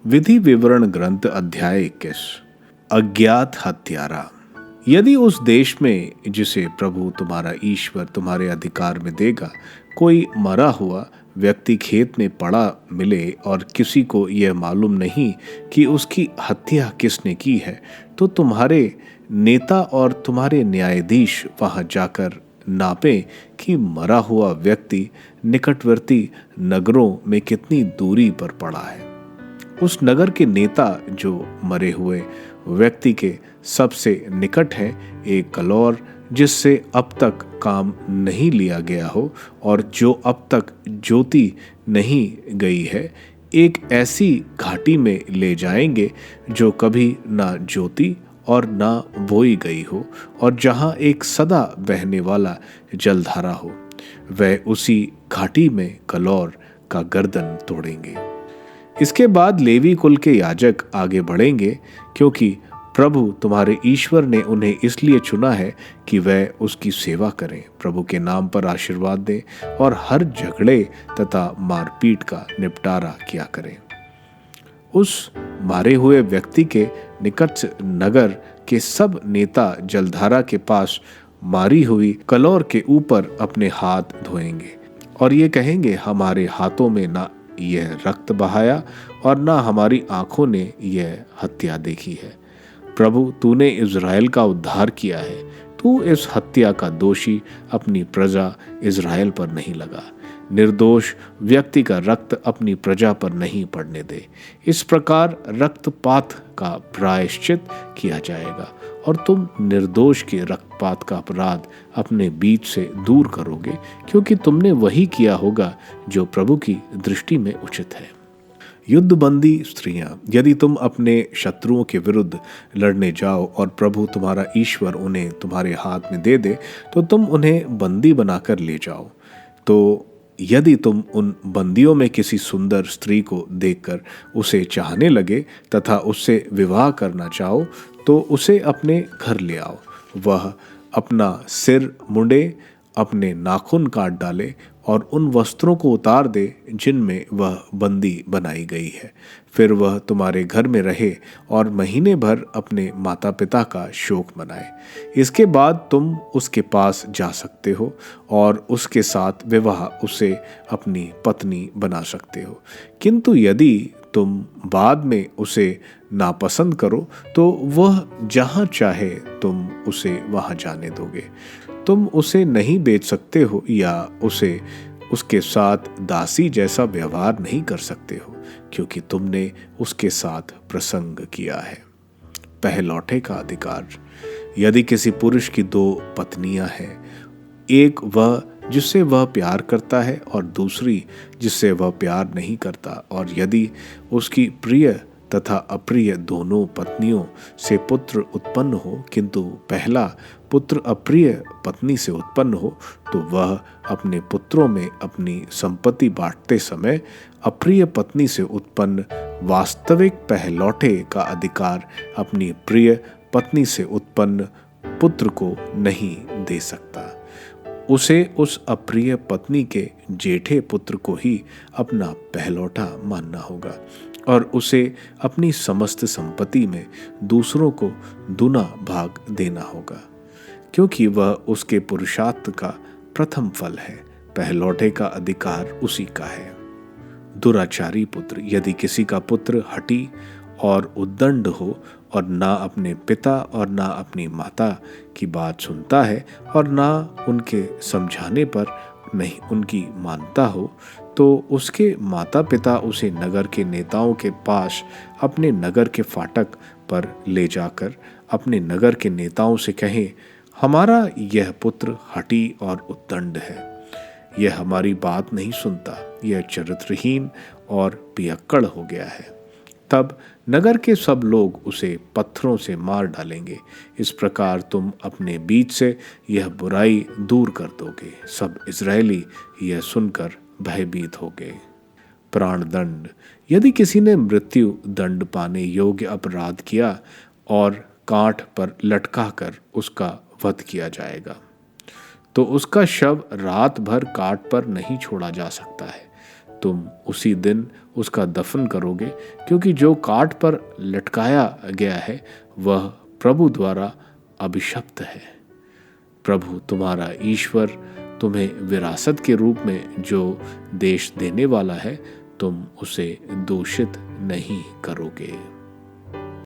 विधि विवरण ग्रंथ अध्याय 21। अज्ञात हत्यारा। यदि उस देश में जिसे प्रभु तुम्हारा ईश्वर तुम्हारे अधिकार में देगा कोई मरा हुआ व्यक्ति खेत में पड़ा मिले और किसी को यह मालूम नहीं कि उसकी हत्या किसने की है, तो तुम्हारे नेता और तुम्हारे न्यायाधीश वहां जाकर नापें कि मरा हुआ व्यक्ति निकटवर्ती नगरों में कितनी दूरी पर पड़ा है। उस नगर के नेता जो मरे हुए व्यक्ति के सबसे निकट है एक कलौर जिससे अब तक काम नहीं लिया गया हो और जो अब तक जोती नहीं गई है, एक ऐसी घाटी में ले जाएंगे जो कभी ना जोती और ना बोई गई हो और जहां एक सदा बहने वाला जलधारा हो। वह उसी घाटी में कलौर का गर्दन तोड़ेंगे। इसके बाद लेवी कुल के याजक आगे बढ़ेंगे, क्योंकि प्रभु तुम्हारे ईश्वर ने उन्हें इसलिए चुना है कि वह उसकी सेवा करें, प्रभु के नाम पर आशीर्वाद दें और हर झगड़े तथा मारपीट का निपटारा किया करें। उस मारे हुए व्यक्ति के निकट नगर के सब नेता जलधारा के पास मारी हुई कलौर के ऊपर अपने हाथ धोएंगे और ये कहेंगे, हमारे हाथों में ना यह रक्त बहाया और ना हमारी आंखों ने यह हत्या देखी है। प्रभु तूने इज़राइल का उद्धार किया है, तू इस हत्या का दोषी अपनी प्रजा इज़राइल पर नहीं लगा। निर्दोष व्यक्ति का रक्त अपनी प्रजा पर नहीं पड़ने दे। इस प्रकार रक्तपात का प्रायश्चित किया जाएगा और तुम निर्दोष के रक्तपात का अपराध अपने बीच से दूर करोगे, क्योंकि तुमने वही किया होगा जो प्रभु की दृष्टि में उचित है। युद्धबंदी स्त्रियां। यदि तुम अपने शत्रुओं के विरुद्ध लड़ने जाओ और प्रभु तुम्हारा ईश्वर उन्हें तुम्हारे हाथ में दे दे, तो तुम उन्हें बंदी बनाकर ले जाओ। तो यदि तुम उन बंदियों में किसी सुंदर स्त्री को देखकर उसे चाहने लगे तथा उससे विवाह करना चाहो, तो उसे अपने घर ले आओ। वह अपना सिर मुंडे, अपने नाखून काट डाले और उन वस्त्रों को उतार दे जिनमें वह बंदी बनाई गई है। फिर वह तुम्हारे घर में रहे और महीने भर अपने माता पिता का शोक मनाए। इसके बाद तुम उसके पास जा सकते हो और उसके साथ विवाह उसे अपनी पत्नी बना सकते हो। किंतु यदि तुम बाद में उसे नापसंद करो, तो वह जहाँ चाहे तुम उसे वहाँ जाने दोगे। तुम उसे नहीं बेच सकते हो या उसे उसके साथ दासी जैसा व्यवहार नहीं कर सकते हो, क्योंकि तुमने उसके साथ प्रसंग किया है। पहलौठे का अधिकार। यदि किसी पुरुष की दो पत्नियां हैं, एक वह जिससे वह प्यार करता है और दूसरी जिससे वह प्यार नहीं करता, और यदि उसकी प्रिय तथा अप्रिय दोनों पत्नियों से पुत्र उत्पन्न हो, किंतु पहला पुत्र अप्रिय पत्नी से उत्पन्न हो, तो वह अपने पुत्रों में अपनी संपत्ति बांटते समय अप्रिय पत्नी से उत्पन्न वास्तविक पहलौठे का अधिकार अपनी प्रिय पत्नी से उत्पन्न पुत्र को नहीं दे सकता। उसे उस अप्रिय पत्नी के जेठे पुत्र को ही अपना पहलौठा मानना होगा और उसे अपनी समस्त संपत्ति में दूसरों को दुना भाग देना होगा, क्योंकि वह उसके पुरुषार्थ का प्रथम फल है। पहलौठे का अधिकार उसी का है। दुराचारी पुत्र। यदि किसी का पुत्र हठी और उद्दंड हो और ना अपने पिता और ना अपनी माता की बात सुनता है और ना उनके समझाने पर नहीं उनकी मानता हो, तो उसके माता पिता उसे नगर के नेताओं के पास अपने नगर के फाटक पर ले जाकर अपने नगर के नेताओं से कहें, हमारा यह पुत्र हठी और उद्दंड है, यह हमारी बात नहीं सुनता, यह चरित्रहीन और पियक्कड़ हो गया है। तब नगर के सब लोग उसे पत्थरों से मार डालेंगे। इस प्रकार तुम अपने बीच से यह बुराई दूर कर दोगे। सब इज़राइली यह सुनकर भयभीत हो गए। प्राणदंड। यदि किसी ने मृत्यु दंड पाने योग्य अपराध किया और कांट पर लटका कर उसका वध किया जाएगा, तो उसका शव रात भर काट पर नहीं छोड़ा जा सकता है। तुम उसी दिन उसका दफन करोगे, क्योंकि जो काठ पर लटकाया गया है वह प्रभु द्वारा अभिशप्त है। प्रभु तुम्हारा ईश्वर तुम्हें विरासत के रूप में जो देश देने वाला है, तुम उसे दूषित नहीं करोगे।